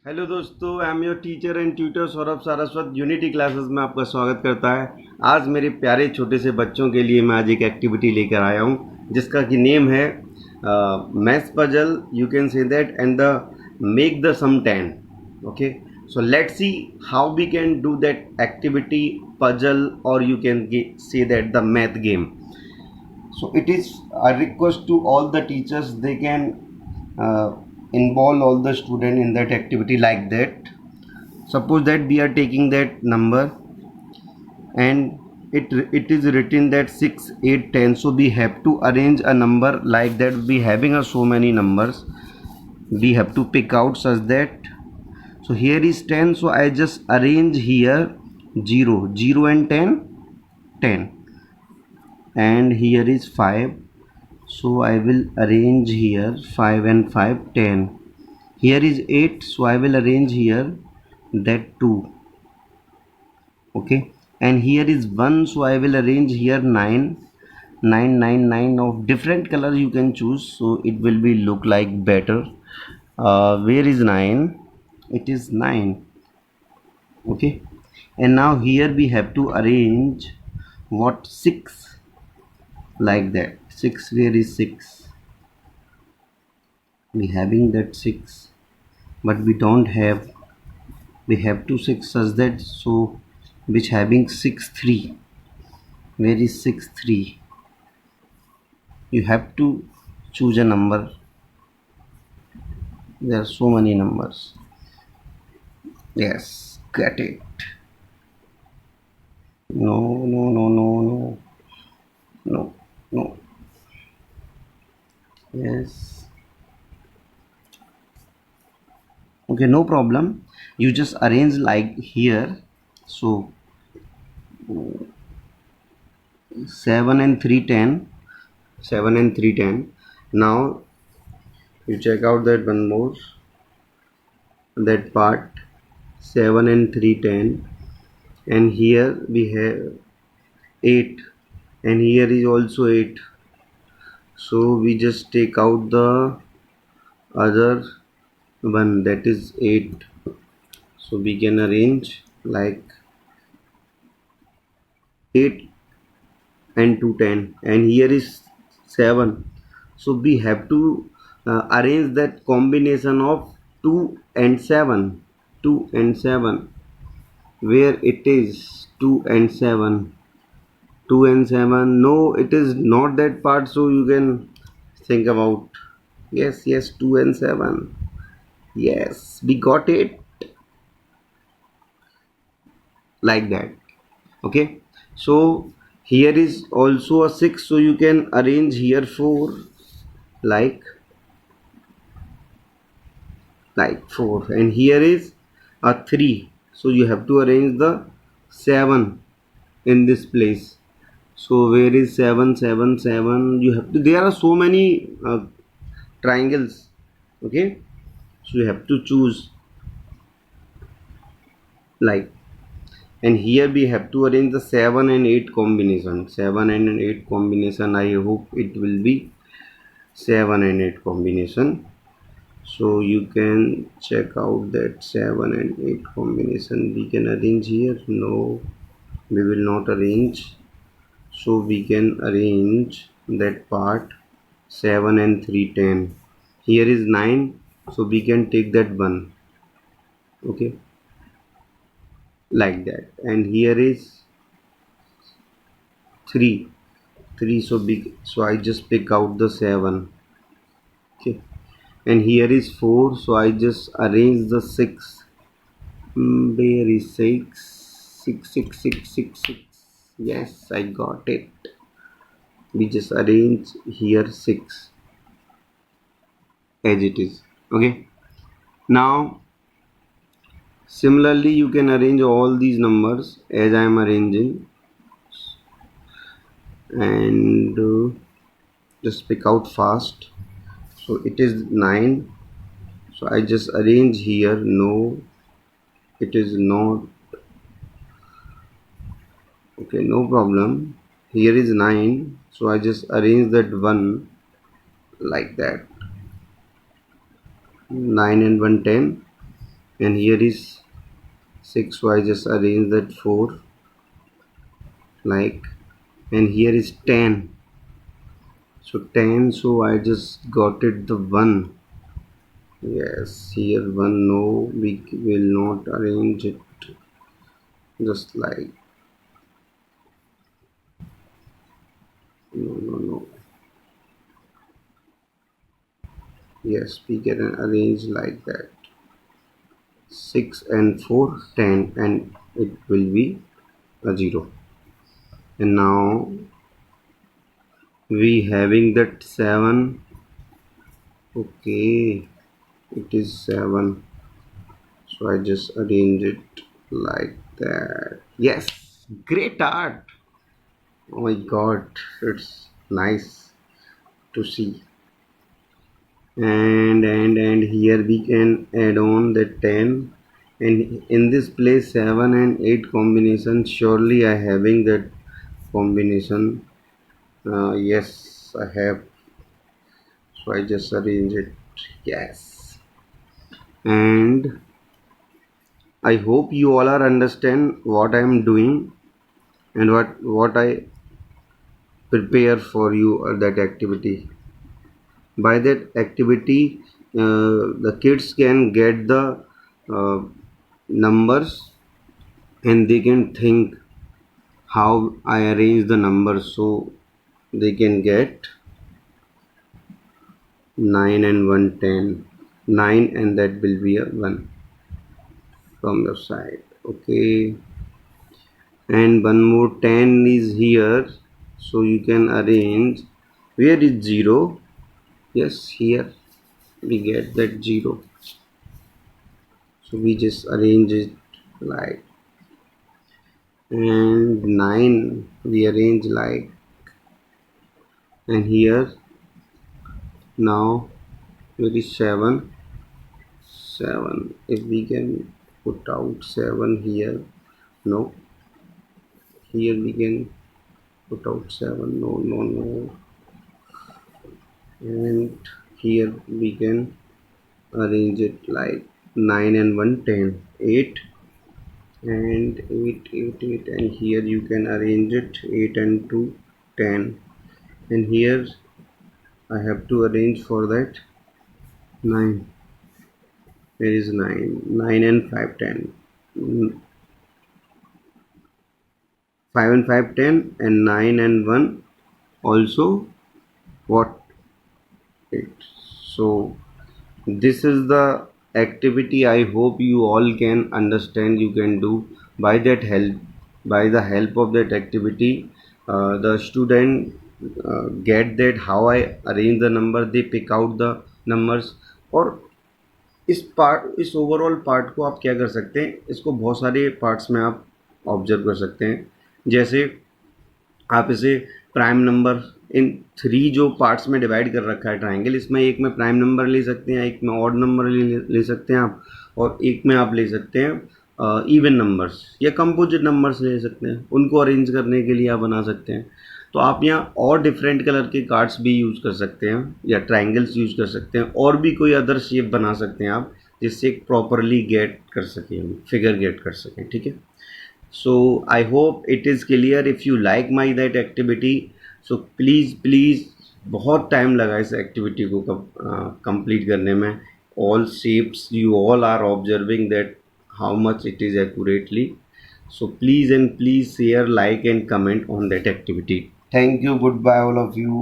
Hello दोस्तों, I am your teacher and tutor Saurabh Saraswat. Unity classes में आपका स्वागत करता है। आज मेरे प्यारे छोटे से बच्चों के लिए मैं आज एक एक्टिविटी लेकर आया हूँ जिसका कि नेम है maths puzzle, you can say that, and the make the sum 10। Okay, so let's see how we can do that activity puzzle, और you can say that the math game. So it is a request to all the teachers, they can involve all the student in that activity like that. Suppose that we are taking that number and it is written that 6, 8, 10. So we have to arrange a number like that. We having so many numbers, we have to pick out such that. So here is 10, so I just arrange here 0, 0 and 10, 10, and here is 5, so I will arrange here 5 and 5, 10. Here is 8, so I will arrange here that 2. Okay, and here is 1, so I will arrange here 9, 9, 9, 9 of different color you can choose, so it will be look like better. Where is 9? It is 9. Okay, and now here we have to arrange what 6, like that. 6, where is 6? We having that 6, but we don't have, we have to 6 such that, so which having 6, 3. Where is 6, 3? You have to choose a number. There are so many numbers. Yes, get it. No, no, no, no, no, no, no. Yes. Okay, no problem. You just arrange like here. So 7 and 3, 10. 7 and 3, 10. Now you check out that one more, that part. 7 and 3, 10, and here we have 8, and here is also 8, so we just take out the other one, that is 8. So we can arrange like 8 and 2, 10, and here is 7, so we have to arrange that combination of 2 and 7. 2 and 7, where it is 2 and 7. 2 and 7, no, it is not that part, so you can think about. Yes, yes, 2 and 7. Yes, we got it, like that. Okay, so here is also a 6, so you can arrange here 4, like 4, and here is a 3, so you have to arrange the 7 in this place. So where is 7, 7, 7? You have to, there are so many triangles. Okay, so you have to choose like, and here we have to arrange the 7 and 8 combination. 7 and 8 combination, I hope it will be 7 and 8 combination. So you can check out that 7 and 8 combination. We can arrange here. No, we will not arrange. So we can arrange that part 7 and 3, 10. Here is 9, so we can take that one. Okay, like that. And here is 3, 3, so big, so I just pick out the 7. Okay, and here is 4, so I just arrange the 6. Where is 6? 6, 6, 6, 6, 6. Yes, I got it. We just arrange here 6 as it is. Okay, now similarly you can arrange all these numbers as I am arranging, and just pick out fast. So it is 9, so I just arrange here. No, it is not. Okay, no problem. Here is 9, so I just arrange that one, like that. 9 and 1, 10. and here is 6, so I just arrange that 4 like, and here is 10, so 10, so I just got it the 1. Yes, here 1, no, we will not arrange it just like, no, no, no. Yes, we can arrange like that, 6 and 4, 10, and it will be a 0. And now we having that 7. Okay, it is 7, so I just arrange it like that. Yes, great art. Oh my god, it's nice to see. And here we can add on the 10, and in this place 7 and 8 combination, surely I having that combination. Yes, I have, so I just arrange it. Yes, and I hope you all are understand what I am doing and what I prepare for you that activity. By that activity, the kids can get the uh, numbers, and they can think how I arrange the numbers, so they can get 9 and 1, 10. 9, and that will be a 1 from your side. Okay, and one more 10 is here, so you can arrange. Where is 0? Yes, here we get that 0, so we just arrange it like, and 9 we arrange like, and here now where is 7? 7, if we can put out 7 here, no, here we can put out 7, no, no, no, and here we can arrange it like 9 and 1, 10, 8, and 8, 8, 8, and here you can arrange it 8 and 2, 10, and here I have to arrange for that 9. There is 9, 9 and 5, 10. 5 and 5, 10, and 9 and 1 also what 8. So this is the activity I hope you all can understand, you can do. By that help, by the help of that activity, the student get that how I arrange the number, they pick out the numbers. और इस overall part को आप क्या कर सकते हैं, इसको बहुत सारे पार्ट्स में आप ऑब्जर्व कर सकते हैं। जैसे आप इसे प्राइम नंबर इन 3 जो पार्ट्स में डिवाइड कर रखा है ट्राइंगल, इसमें एक में प्राइम नंबर ले सकते हैं, एक में ऑड नंबर ले सकते हैं आप, और एक में आप ले सकते हैं इवन नंबर्स या कंपोजिट नंबर्स ले सकते हैं। उनको अरेंज करने के लिए आप बना सकते हैं। तो आप यहाँ और डिफरेंट कलर के कार्ड्स भी यूज़ कर सकते हैं या ट्राइंगल्स यूज़ कर सकते हैं, और भी कोई अदर शेप बना सकते हैं आप, जिससे एक प्रॉपरली गेट कर सकें, हम फिगर गेट कर सकें। ठीक है, so I hope it is clear. If you like my that activity, so please बहुत टाइम लगा इस एक्टिविटी को कंप्लीट करने में। All shapes you all are observing that how much it is accurately, so please and please share, like and comment on that activity. Thank you, goodbye all of you.